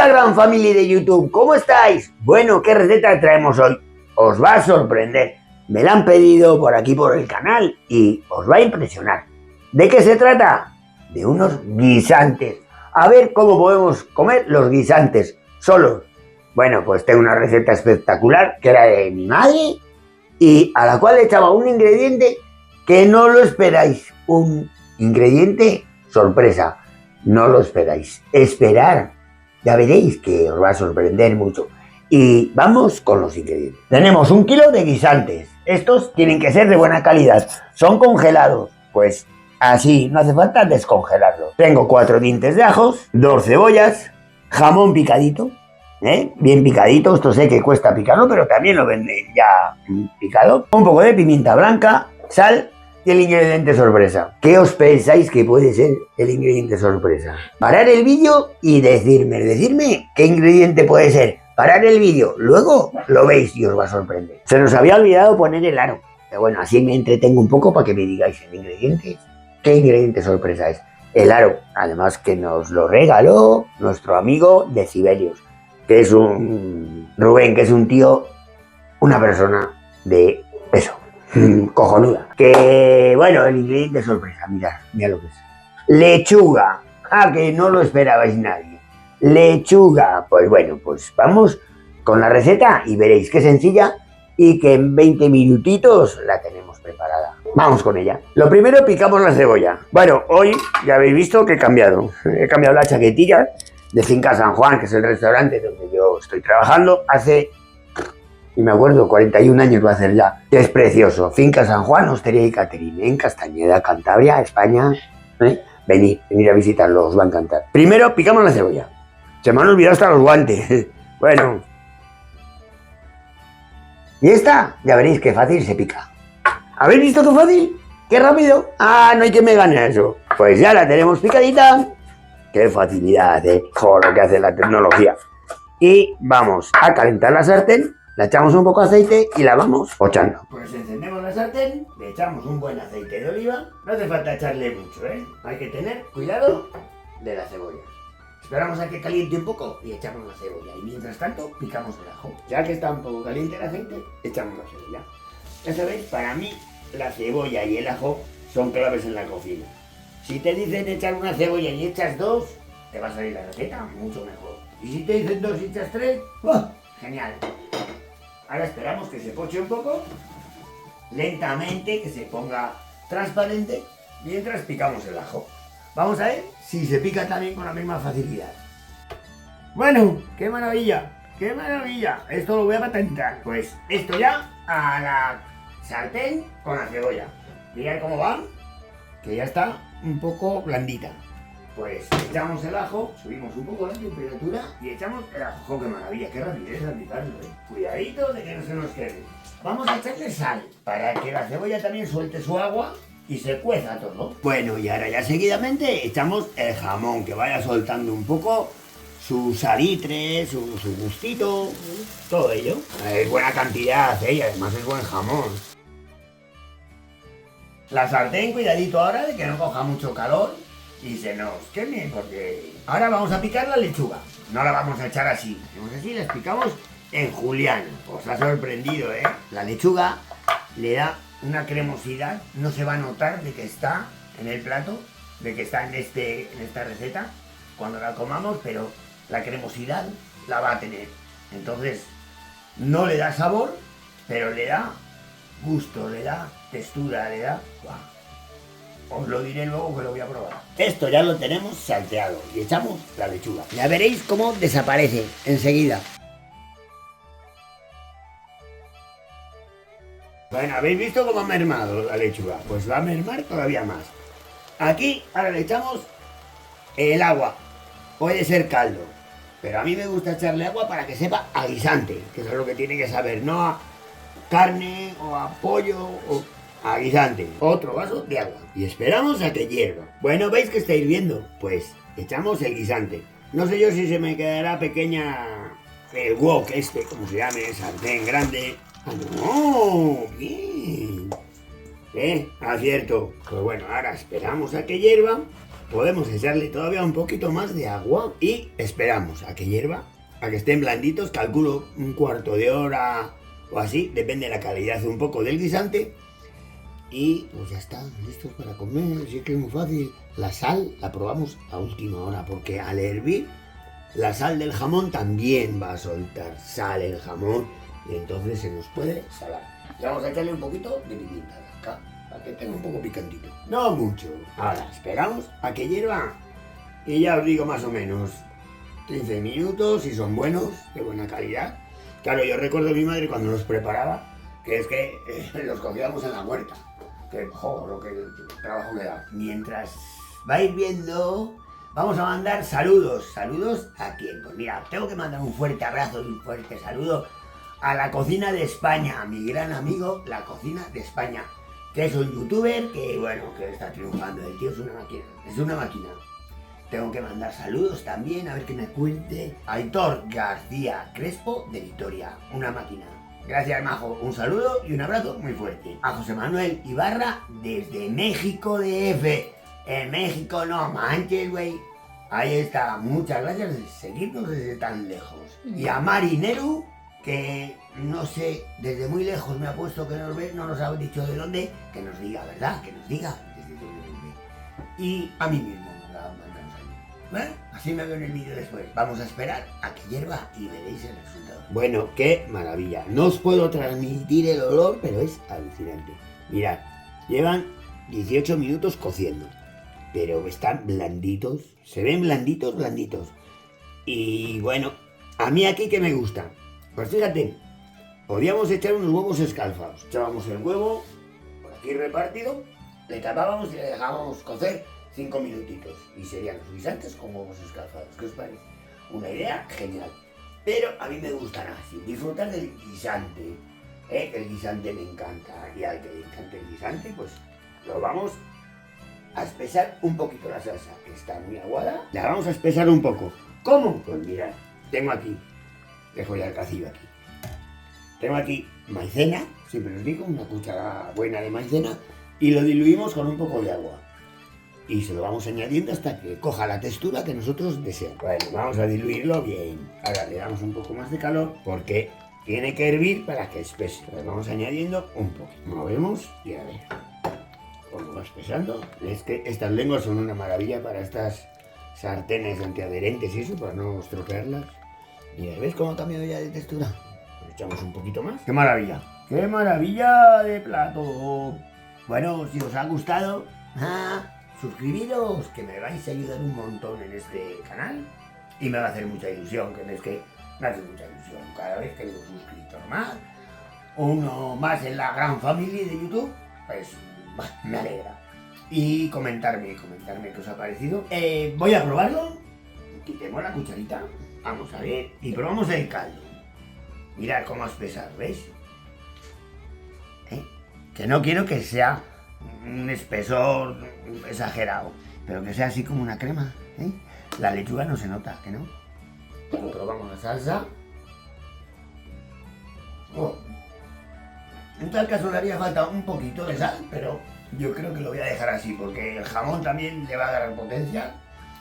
Hola gran familia de YouTube, ¿cómo estáis? Bueno, ¿qué receta traemos hoy? Os va a sorprender. Me la han pedido por aquí por el canal y os va a impresionar. ¿De qué se trata? De unos guisantes. A ver cómo podemos comer los guisantes solos. Bueno, pues tengo una receta espectacular que era de mi madre y a la cual le echaba un ingrediente que no lo esperáis. Un ingrediente sorpresa. No lo esperáis. Esperar. Ya veréis que os va a sorprender mucho. Y vamos con los ingredientes. Tenemos 1 kilo de guisantes. Estos tienen que ser de buena calidad. Son congelados. Pues así, no hace falta descongelarlos. Tengo 4 dientes de ajos, 2 cebollas, jamón picadito, bien picadito. Esto sé que cuesta picarlo, pero también lo venden ya picado. Un poco de pimienta blanca, sal y el ingrediente sorpresa. ¿Qué os pensáis que puede ser el ingrediente sorpresa? Parar el vídeo y decirme qué ingrediente puede ser. Parar el vídeo, luego lo veis y os va a sorprender. Se nos había olvidado poner el aro. Pero bueno, así me entretengo un poco para que me digáis el ingrediente. ¿Qué ingrediente sorpresa es? El aro, además que nos lo regaló nuestro amigo Decibelios, que es un Rubén, que es un tío, una persona de eso. Cojonuda. Que bueno, el ingrediente sorpresa, mirad lo que es. Lechuga. Que no lo esperabais nadie. Lechuga. Pues bueno, pues vamos con la receta y veréis qué sencilla y que en 20 minutitos la tenemos preparada. Vamos con ella. Lo primero, picamos la cebolla. Bueno, hoy ya habéis visto que he cambiado. He cambiado la chaquetilla de Finca San Juan, que es el restaurante donde yo estoy trabajando, y me acuerdo, 41 años va a hacer ya, que es precioso. Finca San Juan, Hostería y Catering, en Castañeda, Cantabria, España. Venid a visitarlo, os va a encantar. Primero, picamos la cebolla. Se me han olvidado hasta los guantes. Bueno. Y esta, ya veréis qué fácil se pica. ¿Habéis visto qué fácil? ¡Qué rápido! No hay que me gane eso. Pues ya la tenemos picadita. ¡Qué facilidad, Joder, lo que hace la tecnología! Y vamos a calentar la sartén. Le echamos un poco de aceite y la vamos pochando. Pues encendemos la sartén, le echamos un buen aceite de oliva. No hace falta echarle mucho, Hay que tener cuidado de la cebolla. Esperamos a que caliente un poco y echamos la cebolla. Y mientras tanto, picamos el ajo. Ya que está un poco caliente el aceite, echamos la cebolla. Ya sabéis, para mí, la cebolla y el ajo son claves en la cocina. Si te dicen echar una cebolla y echas 2, te va a salir la receta mucho mejor. Y si te dicen 2 y echas 3, genial. Ahora esperamos que se poche un poco, lentamente, que se ponga transparente, mientras picamos el ajo. Vamos a ver si se pica también con la misma facilidad. Bueno, qué maravilla, qué maravilla. Esto lo voy a patentar. Pues esto ya a la sartén con la cebolla. Mirad cómo va, que ya está un poco blandita. Pues echamos el ajo, subimos un poco la temperatura y echamos el ajo. ¡Qué maravilla! ¡Qué rapidez al picarlo, Cuidadito de que no se nos quede. Vamos a echarle sal para que la cebolla también suelte su agua y se cueza todo. Bueno, y ahora ya seguidamente echamos el jamón, que vaya soltando un poco su salitre, su gustito, todo ello. Es buena cantidad, y además es buen jamón. La sartén, cuidadito ahora de que no coja mucho calor y se nos queme, porque ahora vamos a picar la lechuga. No la vamos a echar así, las picamos en juliano. Os ha sorprendido, La lechuga le da una cremosidad, no se va a notar de que está en el plato, de que está en esta receta cuando la comamos, pero la cremosidad la va a tener. Entonces no le da sabor, pero le da gusto, le da textura, le da... Os lo diré luego que lo voy a probar. Esto ya lo tenemos salteado y echamos la lechuga. Ya veréis cómo desaparece enseguida. Bueno, ¿habéis visto cómo ha mermado la lechuga? Pues va a mermar todavía más. Aquí ahora le echamos el agua. Puede ser caldo, pero a mí me gusta echarle agua para que sepa a guisante, que eso es lo que tiene que saber, no a carne o a pollo o... a guisante. Otro vaso de agua y esperamos a que hierva. Bueno, ¿veis que está hirviendo? Pues echamos el guisante. No sé yo si se me quedará pequeña el wok como se llame, sartén grande. ¡Oh! ¡Bien! Acierto. Pues bueno, ahora esperamos a que hierva podemos echarle todavía un poquito más de agua y esperamos a que hierva, a que estén blanditos, calculo un cuarto de hora o así, depende de la calidad un poco del guisante. Y pues ya está, listos para comer, así que es muy fácil. La sal la probamos a última hora porque al hervir la sal del jamón también va a soltar sal el jamón y entonces se nos puede salar. Y vamos a echarle un poquito de pimienta acá para que tenga un poco picantito. No mucho. Ahora esperamos a que hierva y ya os digo más o menos 15 minutos si son buenos, de buena calidad. Claro, yo recuerdo a mi madre cuando los preparaba, que es que los cogíamos en la huerta. Que, joder, lo que el trabajo me da. Mientras vais viendo, vamos a mandar saludos. ¿Saludos a quién? Pues mira, tengo que mandar un fuerte abrazo y un fuerte saludo a La Cocina de España, a mi gran amigo La Cocina de España, que es un youtuber que, bueno, que está triunfando. El tío es una máquina, es una máquina. Tengo que mandar saludos también, a ver que me cuente. A Aitor García Crespo de Vitoria, una máquina. Gracias, Majo. Un saludo y un abrazo muy fuerte. A José Manuel Ibarra desde México DF. En México no manches, güey. Ahí está. Muchas gracias de seguirnos desde tan lejos. Y a Marineru, que no sé, desde muy lejos me ha puesto que nos ve, no nos ha dicho de dónde, que nos diga, ¿verdad? Que nos diga desde dónde nos ve. Y a mí mismo me la mandamos ahí. ¿Vale? Así me veo en el vídeo después. Vamos a esperar a que hierva y veréis el resultado. Bueno, qué maravilla. No os puedo transmitir el olor, pero es alucinante. Mirad, llevan 18 minutos cociendo, pero están blanditos. Se ven blanditos, blanditos. Y bueno, a mí aquí que me gusta. Pues fíjate, podíamos echar unos huevos escalfados. Echábamos el huevo por aquí repartido, le tapábamos y le dejábamos cocer 5 minutitos y serían los guisantes con huevos escalfados. ¿Qué os parece? Una idea genial. Pero a mí me gustan así, disfrutar del guisante. El guisante me encanta y al que le encante el guisante, pues lo vamos a espesar un poquito la salsa, que está muy aguada. La vamos a espesar un poco. ¿Cómo? Pues mirad, tengo aquí, dejo ya el cacillo aquí. Tengo aquí maicena, siempre os digo, una cuchara buena de maicena y lo diluimos con un poco de agua. Y se lo vamos añadiendo hasta que coja la textura que nosotros deseamos. Bueno, vamos a diluirlo bien. Ahora le damos un poco más de calor porque tiene que hervir para que espese. Le vamos añadiendo un poco. Movemos y a ver cómo va espesando. Es que estas lenguas son una maravilla para estas sartenes antiadherentes y eso, para no estropearlas. Mira, ¿ves cómo ha cambiado ya de textura? Le echamos un poquito más. ¡Qué maravilla! ¡Qué maravilla de plato! Bueno, si os ha gustado, suscribiros, que me vais a ayudar un montón en este canal y me va a hacer mucha ilusión, que es que me hace mucha ilusión cada vez que veo un suscriptor más, uno más en la gran familia de YouTube, pues me alegra. Y comentarme qué os ha parecido. Voy a probarlo, quitemos la cucharita, vamos a ver, y probamos el caldo. Mirad cómo espesar, ¿veis? Que no quiero que sea un espesor exagerado, pero que sea así como una crema, ¿eh? La lechuga no se nota, ¿que no? Probamos la salsa. En tal caso le haría falta un poquito de sal, pero yo creo que lo voy a dejar así, porque el jamón también le va a dar potencia,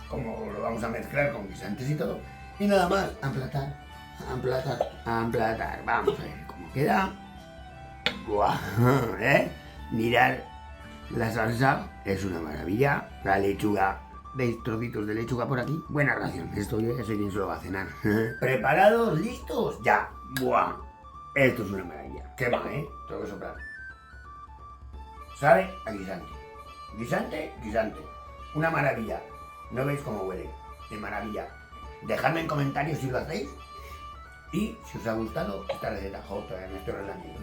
como lo vamos a mezclar con guisantes y todo. Y nada más, a emplatar, a emplatar, a emplatar. Vamos a ver cómo queda. ¡Buah! Mirad. La salsa es una maravilla. La lechuga, ¿veis trocitos de lechuga por aquí? Buena ración. Esto yo ya sé quién se lo va a cenar. ¿Preparados? ¿Listos? Ya. ¡Buah! Esto es una maravilla. ¿Qué va, Tengo que soplar. Sabe a guisante. Guisante, guisante. Una maravilla. ¿No veis cómo huele? De maravilla. Dejadme en comentarios si lo hacéis. Y si os ha gustado esta receta. Joder, me estoy relamiendo.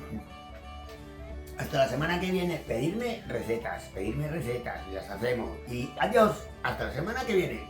Hasta la semana que viene, pedirme recetas, y las hacemos. Y adiós, hasta la semana que viene.